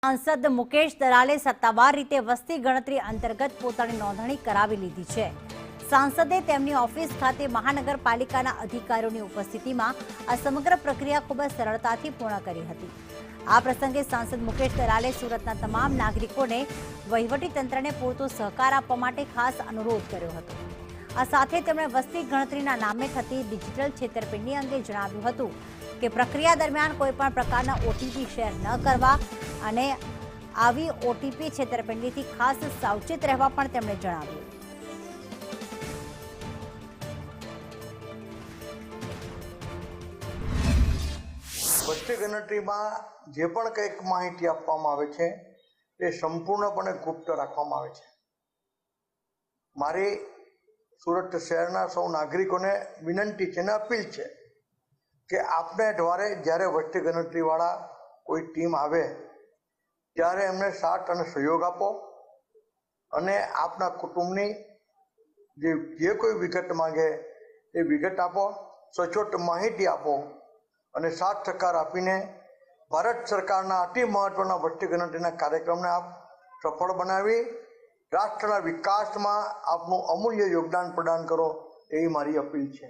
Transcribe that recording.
सांसद मुकेश दलाले सत्तावार रीते वस्ती गणतरी अंतर्गत पोतानी नोंधणी करावी लीधी छे। सांसदे तेमनी ऑफिस खाते महानगरपालिकाना अधिकारीओनी उपस्थितिमां आ समग्र प्रक्रिया खूब ज सरळताथी पूर्ण करी हती। आ प्रसंगे सांसद मुकेश दलाले सूरतना तमाम नागरिकोने वहीवटीतंत्रने पूरतो सहकार आपवा माटे खास अनुरोध कर्यो हतो। आ साथे તેમણે વસ્તી ગણતરીના નામે થતી ડિજિટલ છેતરપિંડી અંગે જણાવ્યું હતું કે પ્રક્રિયા દરમિયાન કોઈપણ પ્રકારના ઓટીપી શેર ન કરવા અને આવી ઓટીપી છેતરપિંડીથી ખાસ સાવચેત રહેવા પણ તેમણે જણાવ્યું। વસ્તી ગણતરીમાં જે પણ કંઈક માહિતી આપવામાં આવે છે તે સંપૂર્ણપણે ગુપ્ત રાખવામાં આવે છે। મારી સુરત શહેરના સૌ નાગરિકોને વિનંતી છે અને અપીલ છે કે આપને દ્વારે જ્યારે વસ્તી ગણતરીવાળા કોઈ ટીમ આવે ત્યારે એમને સાથ અને સહયોગ આપો અને આપના કુટુંબની જે કોઈ વિગત માંગે એ વિગત આપો, સચોટ માહિતી આપો અને સાથ સહકાર આપીને ભારત સરકારના અતિ મહત્વના વસ્તી ગણતરીના કાર્યક્રમને આપ સફળ બનાવી રાષ્ટ્રના વિકાસમાં આપનું અમૂલ્ય યોગદાન પ્રદાન કરો એવી મારી અપીલ છે।